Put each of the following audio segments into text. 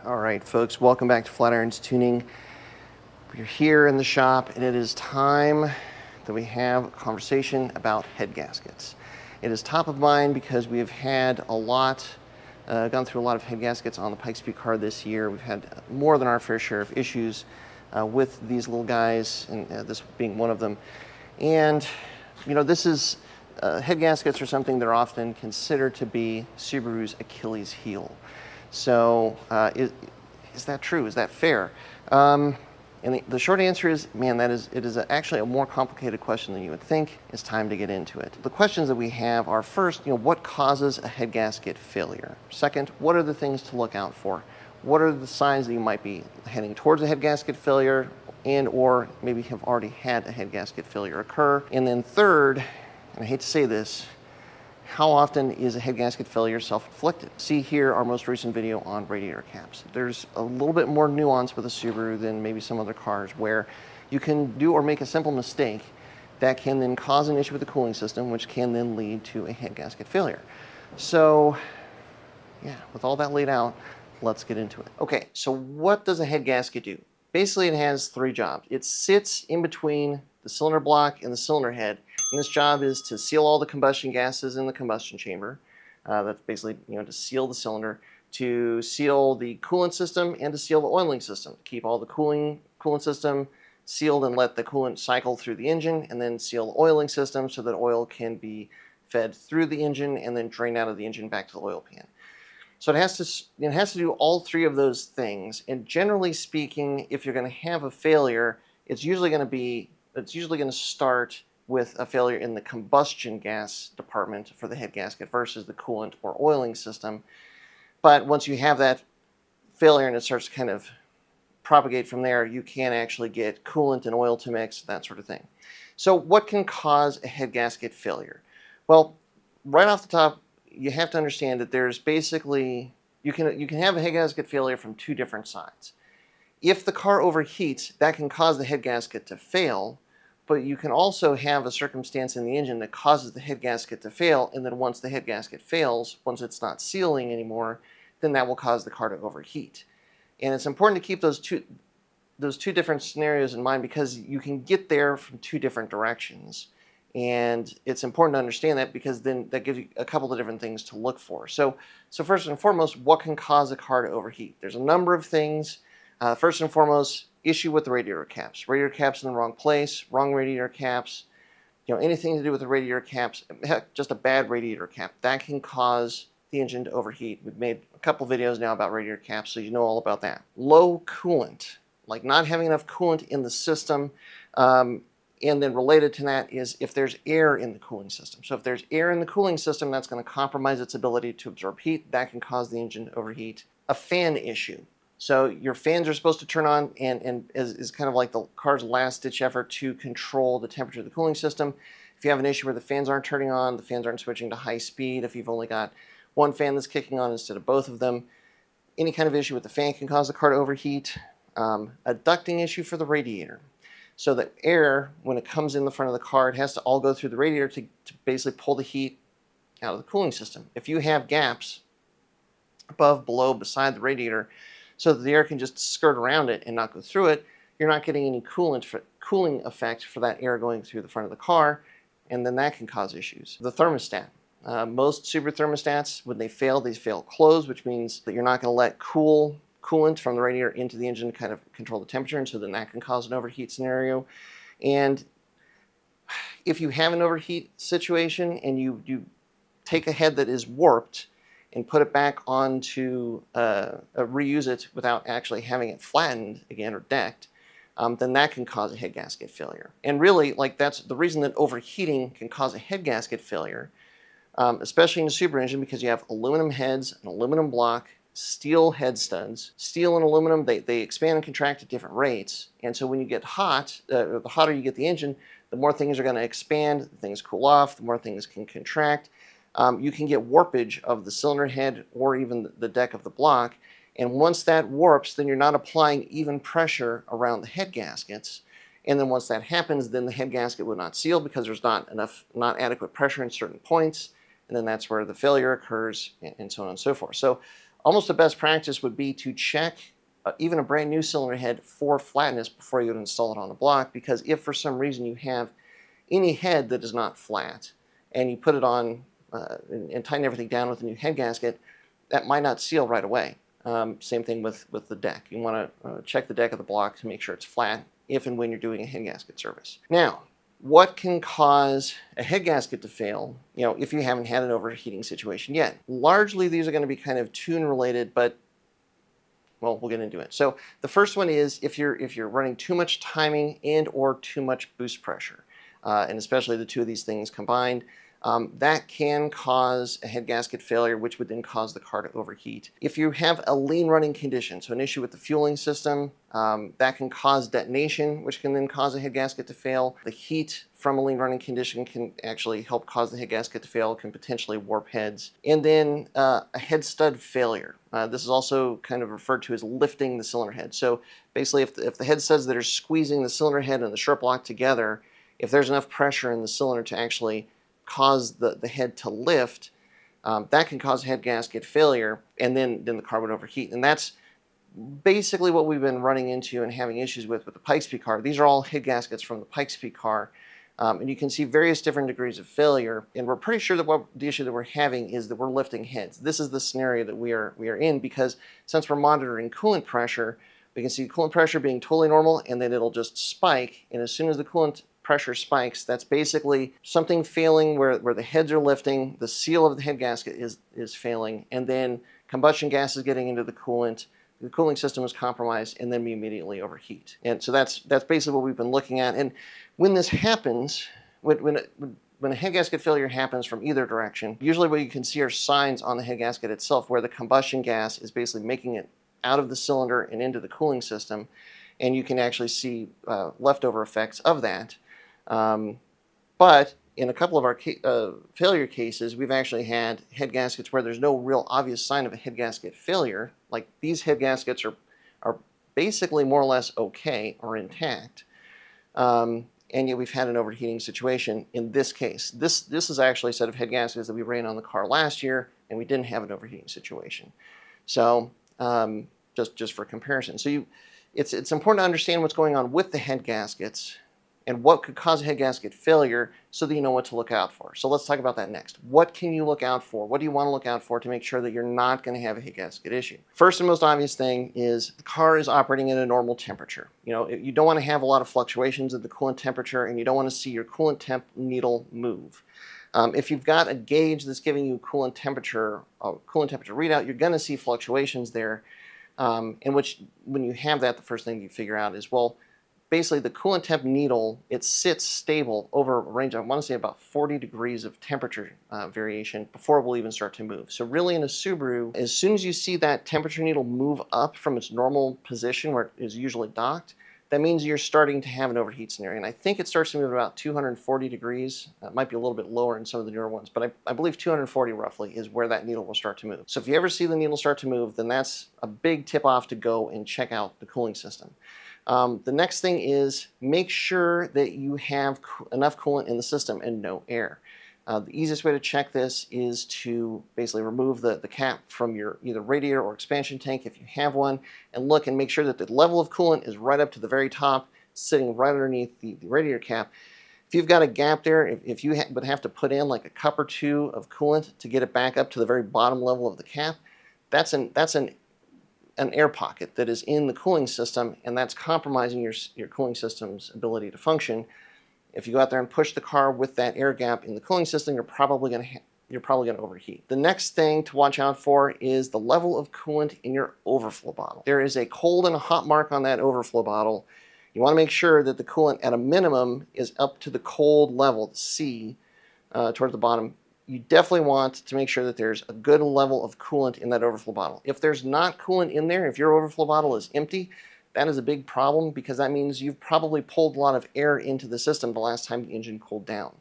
All right, folks, welcome back to Flatirons Tuning. We're here in the shop, and it is time that we have a conversation about head gaskets. It is top of mind because we have had gone through a lot of head gaskets on the Pikes Peak car this year. We've had more than our fair share of issues with these little guys, and this being one of them. And, you know, head gaskets are something that are often considered to be Subaru's Achilles heel. So is that true? Is that fair? And the short answer is, man, it is actually a more complicated question than you would think. It's time to get into it. The questions that we have are, first, what causes a head gasket failure? Second, what are the things to look out for? What are the signs that you might be heading towards a head gasket failure or maybe have already had a head gasket failure occur? And then third, and I hate to say this, how often is a head gasket failure self-inflicted? See here our most recent video on radiator caps. There's a little bit more nuance with a Subaru than maybe some other cars where you can do or make a simple mistake that can then cause an issue with the cooling system, which can then lead to a head gasket failure. So yeah, with all that laid out, let's get into it. Okay, so what does a head gasket do? Basically, it has three jobs. It sits in between the cylinder block and the cylinder head. And this job is to seal all the combustion gases in the combustion chamber. That's basically, to seal the cylinder, to seal the coolant system, and to seal the oiling system. Keep all the coolant system sealed and let the coolant cycle through the engine, and then seal the oiling system so that oil can be fed through the engine and then drained out of the engine back to the oil pan. So it has to do all three of those things. And generally speaking, if you're going to have a failure, it's usually going to start with a failure in the combustion gas department for the head gasket versus the coolant or oiling system. But once you have that failure and it starts to kind of propagate from there, you can actually get coolant and oil to mix, that sort of thing. So what can cause a head gasket failure? Well, right off the top, you have to understand that there's basically, you can have a head gasket failure from two different sides. If the car overheats, that can cause the head gasket to fail, but you can also have a circumstance in the engine that causes the head gasket to fail, and then once the head gasket fails, once it's not sealing anymore, then that will cause the car to overheat. And it's important to keep those two different scenarios in mind because you can get there from two different directions. And it's important to understand that because then that gives you a couple of different things to look for. So first and foremost, what can cause a car to overheat? There's a number of things. First and foremost, issue with the radiator caps. Radiator caps in the wrong place, wrong radiator caps, anything to do with the radiator caps, heck, just a bad radiator cap, that can cause the engine to overheat. We've made a couple videos now about radiator caps, so you know all about that. Low coolant, like not having enough coolant in the system, and then related to that is if there's air in the cooling system. So if there's air in the cooling system, that's going to compromise its ability to absorb heat. That can cause the engine to overheat. A fan issue. So your fans are supposed to turn on and is kind of like the car's last-ditch effort to control the temperature of the cooling system. If you have an issue where the fans aren't turning on, the fans aren't switching to high speed, if you've only got one fan that's kicking on instead of both of them, any kind of issue with the fan can cause the car to overheat. A ducting issue for the radiator. So the air, when it comes in the front of the car, it has to all go through the radiator to basically pull the heat out of the cooling system. If you have gaps above, below, beside the radiator, so that the air can just skirt around it and not go through it, you're not getting any cooling effect for that air going through the front of the car, and then that can cause issues. The thermostat. Most Subaru thermostats, when they fail closed, which means that you're not going to let coolant from the radiator into the engine to kind of control the temperature, and so then that can cause an overheat scenario. And if you have an overheat situation and you take a head that is warped and put it back onto reuse it without actually having it flattened again or decked, then that can cause a head gasket failure. And really, that's the reason that overheating can cause a head gasket failure, especially in a Subaru engine, because you have aluminum heads, an aluminum block, steel head studs. Steel and aluminum, they expand and contract at different rates. And so when you get hot, the hotter you get the engine, the more things are going to expand, things cool off, the more things can contract. You can get warpage of the cylinder head or even the deck of the block. And once that warps, then you're not applying even pressure around the head gaskets. And then once that happens, then the head gasket would not seal because there's not adequate pressure in certain points. And then that's where the failure occurs, and so on and so forth. So Almost the best practice would be to check even a brand new cylinder head for flatness before you would install it on the block, because if for some reason you have any head that is not flat and you put it on and tighten everything down with a new head gasket, that might not seal right away. Same thing with the deck. You want to check the deck of the block to make sure it's flat if and when you're doing a head gasket service. Now, what can cause a head gasket to fail, if you haven't had an overheating situation yet? Largely, these are going to be kind of tune related, but well, we'll get into it. So the first one is if you're running too much timing and or too much boost pressure, and especially the two of these things combined, that can cause a head gasket failure, which would then cause the car to overheat. If you have a lean running condition, so an issue with the fueling system, that can cause detonation, which can then cause a head gasket to fail. The heat from a lean running condition can actually help cause the head gasket to fail, can potentially warp heads. And then a head stud failure. This is also kind of referred to as lifting the cylinder head. So basically, if the head studs that are squeezing the cylinder head and the strut block together, if there's enough pressure in the cylinder to actually cause the head to lift, that can cause head gasket failure, and then the car would overheat. And that's basically what we've been running into and having issues with the Pikes Peak car. These are all head gaskets from the Pikes Peak car, and you can see various different degrees of failure. And we're pretty sure that the issue that we're having is that we're lifting heads. This is the scenario that we are in, because since we're monitoring coolant pressure, we can see coolant pressure being totally normal, and then it'll just spike. And as soon as the coolant pressure spikes, that's basically something failing where the heads are lifting, the seal of the head gasket is failing, and then combustion gas is getting into the coolant, the cooling system is compromised, and then we immediately overheat. And so that's basically what we've been looking at. And when this happens, when a head gasket failure happens from either direction, usually what you can see are signs on the head gasket itself where the combustion gas is basically making it out of the cylinder and into the cooling system, and you can actually see leftover effects of that. But in a couple of our failure cases, we've actually had head gaskets where there's no real obvious sign of a head gasket failure. Like these head gaskets are basically more or less okay or intact. And yet we've had an overheating situation in this case. This is actually a set of head gaskets that we ran on the car last year, and we didn't have an overheating situation. So just for comparison. So it's important to understand what's going on with the head gaskets and what could cause a head gasket failure so that you know what to look out for. So let's talk about that next. What can you look out for? What do you want to look out for to make sure that you're not going to have a head gasket issue? First and most obvious thing is the car is operating at a normal temperature. You don't want to have a lot of fluctuations of the coolant temperature, and you don't want to see your coolant temp needle move. If you've got a gauge that's giving you coolant temperature readout, you're going to see fluctuations there, in which when you have that, the first thing you figure out is, well, basically the coolant temp needle, it sits stable over a range, I want to say about 40 degrees of temperature variation before it will even start to move. So really in a Subaru, as soon as you see that temperature needle move up from its normal position where it is usually docked, that means you're starting to have an overheat scenario. And I think it starts to move about 240 degrees. It might be a little bit lower in some of the newer ones, but I believe 240 roughly is where that needle will start to move. So if you ever see the needle start to move, then that's a big tip off to go and check out the cooling system. The next thing is make sure that you have enough coolant in the system and no air. The easiest way to check this is to basically remove the cap from your either radiator or expansion tank if you have one, and look and make sure that the level of coolant is right up to the very top, sitting right underneath the radiator cap. If you've got a gap there, if you would have to put in like a cup or two of coolant to get it back up to the very bottom level of the cap, that's an air pocket that is in the cooling system, and that's compromising your cooling system's ability to function. If you go out there and push the car with that air gap in the cooling system, you're probably going to overheat. The next thing to watch out for is the level of coolant in your overflow bottle. There is a cold and a hot mark on that overflow bottle. You want to make sure that the coolant at a minimum is up to the cold level, C, towards the bottom. You definitely want to make sure that there's a good level of coolant in that overflow bottle. If there's not coolant in there, if your overflow bottle is empty, that is a big problem, because that means you've probably pulled a lot of air into the system the last time the engine cooled down,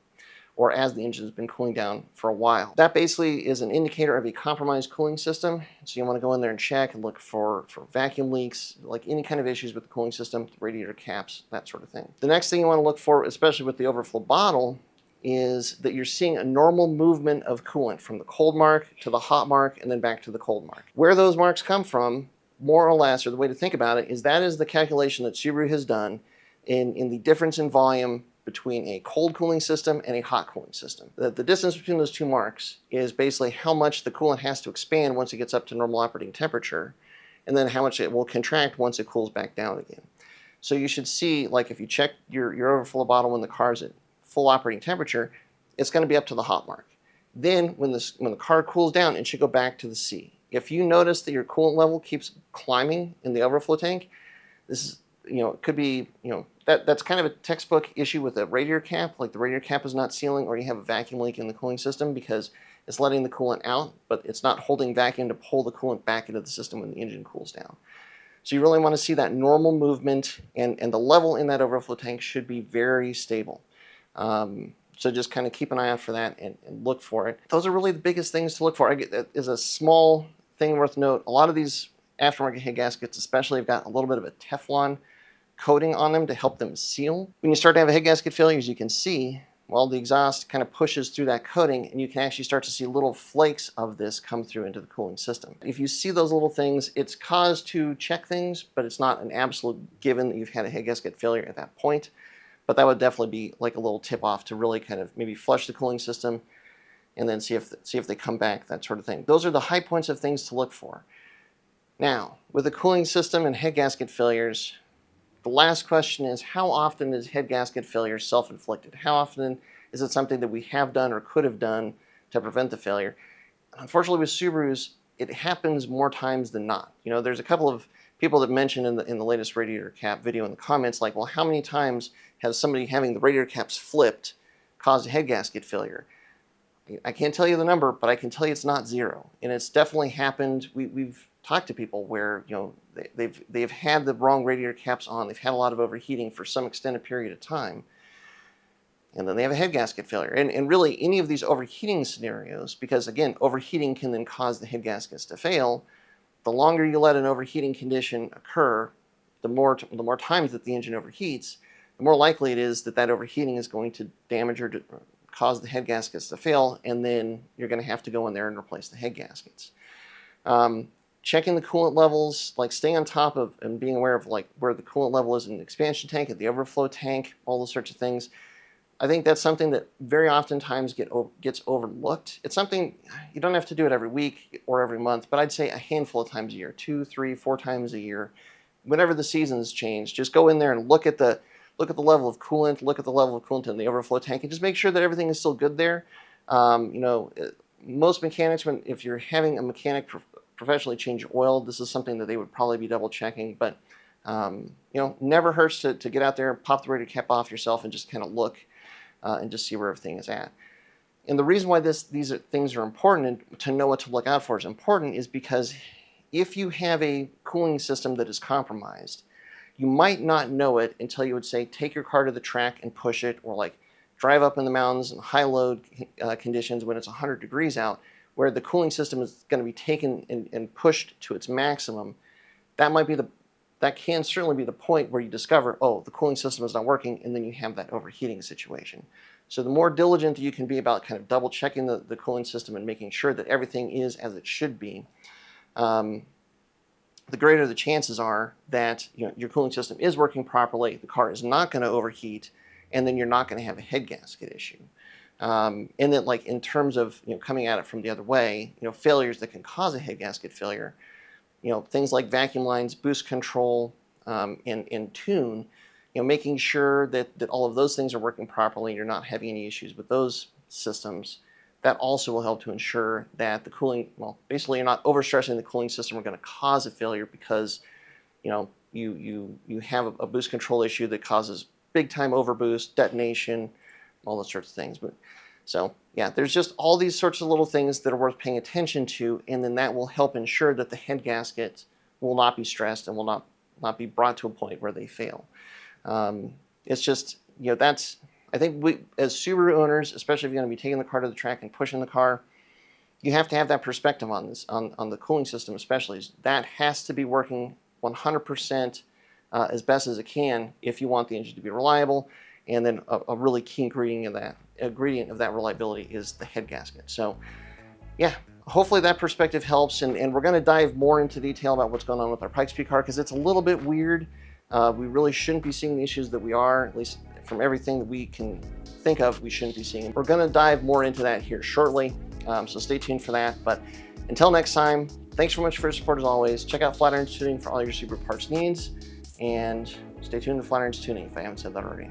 or as the engine has been cooling down for a while. That basically is an indicator of a compromised cooling system. So you want to go in there and check and look for vacuum leaks, like any kind of issues with the cooling system, radiator caps, that sort of thing. The next thing you want to look for, especially with the overflow bottle, is that you're seeing a normal movement of coolant from the cold mark to the hot mark and then back to the cold mark. Where those marks come from, more or less, or the way to think about it, is that is the calculation that Subaru has done in the difference in volume between a cold cooling system and a hot cooling system. The distance between those two marks is basically how much the coolant has to expand once it gets up to normal operating temperature, and then how much it will contract once it cools back down again. So you should see, like if you check your overflow bottle when the car's at full operating temperature, it's going to be up to the hot mark. Then when the car cools down, it should go back to the C. If you notice that your coolant level keeps climbing in the overflow tank, this is, it could be, that's kind of a textbook issue with a radiator cap, like the radiator cap is not sealing, or you have a vacuum leak in the cooling system because it's letting the coolant out, but it's not holding vacuum to pull the coolant back into the system when the engine cools down. So you really want to see that normal movement, and the level in that overflow tank should be very stable. So just kind of keep an eye out for that and look for it. Those are really the biggest things to look for. That is a small thing worth note. A lot of these aftermarket head gaskets especially have got a little bit of a Teflon coating on them to help them seal. When you start to have a head gasket failure, as you can see, well, the exhaust kind of pushes through that coating, and you can actually start to see little flakes of this come through into the cooling system. If you see those little things, it's cause to check things, but it's not an absolute given that you've had a head gasket failure at that point. But that would definitely be like a little tip off to really kind of maybe flush the cooling system and then see if they come back, that sort of thing. Those are the high points of things to look for. Now, with the cooling system and head gasket failures, the last question is, how often is head gasket failure self-inflicted? How often is it something that we have done or could have done to prevent the failure? Unfortunately, with Subarus, it happens more times than not. There's a couple of people that mentioned in the latest radiator cap video in the comments, like, well, how many times has somebody having the radiator caps flipped caused a head gasket failure? I can't tell you the number, but I can tell you it's not zero. And it's definitely happened. We've talked to people where they've had the wrong radiator caps on, they've had a lot of overheating for some extended period of time, and then they have a head gasket failure. And really, any of these overheating scenarios, because again, overheating can then cause the head gaskets to fail. The longer you let an overheating condition occur, the more times that the engine overheats, the more likely it is that overheating is going to damage or cause the head gaskets to fail, and then you're going to have to go in there and replace the head gaskets. Checking the coolant levels, like staying on top of and being aware of like where the coolant level is in the expansion tank, at the overflow tank, all those sorts of things. I think that's something that very oftentimes gets overlooked. It's something, you don't have to do it every week or every month, but I'd say a handful of times a year, 2, 3, 4 times a year. Whenever the seasons change, just go in there and look at the level of coolant, look at the level of coolant in the overflow tank, and just make sure that everything is still good there. Most mechanics, if you're having a mechanic professionally change oil, this is something that they would probably be double checking, but never hurts to get out there, pop the radiator cap off yourself, and just kind of look and just see where everything is at. And the reason why these things are important, and to know what to look out for is important, is because if you have a cooling system that is compromised, you might not know it until you would say, take your car to the track and push it, or like drive up in the mountains in high load conditions when it's 100 degrees out, where the cooling system is going to be taken and pushed to its maximum. That can certainly be the point where you discover, oh, the cooling system is not working, and then you have that overheating situation. So the more diligent you can be about kind of double checking the cooling system and making sure that everything is as it should be, the greater the chances are that your cooling system is working properly, the car is not going to overheat, and then you're not going to have a head gasket issue. And then, like in terms of coming at it from the other way, failures that can cause a head gasket failure, things like vacuum lines, boost control, and tune, making sure that all of those things are working properly and you're not having any issues with those systems. That also will help to ensure that the cooling, basically you're not overstressing the cooling system. We're going to cause a failure because, you have a boost control issue that causes big time overboost, detonation, all those sorts of things. So yeah, there's just all these sorts of little things that are worth paying attention to, and then that will help ensure that the head gasket will not be stressed and will not be brought to a point where they fail. It's just, I think we, as Subaru owners, especially if you're going to be taking the car to the track and pushing the car, you have to have that perspective on this, on the cooling system especially. That has to be working 100% as best as it can if you want the engine to be reliable. And then a really key ingredient of that ingredient of that reliability is the head gasket. So yeah, hopefully that perspective helps, and we're going to dive more into detail about what's going on with our Pikes Peak car, because it's a little bit weird. We really shouldn't be seeing the issues that we are, at least from everything that we can think of, we shouldn't be seeing. We're going to dive more into that here shortly, so stay tuned for that. But until next time, thanks so much for your support as always. Check out Flatirons Tuning for all your Subaru parts needs, and stay tuned to Flatirons Tuning if I haven't said that already.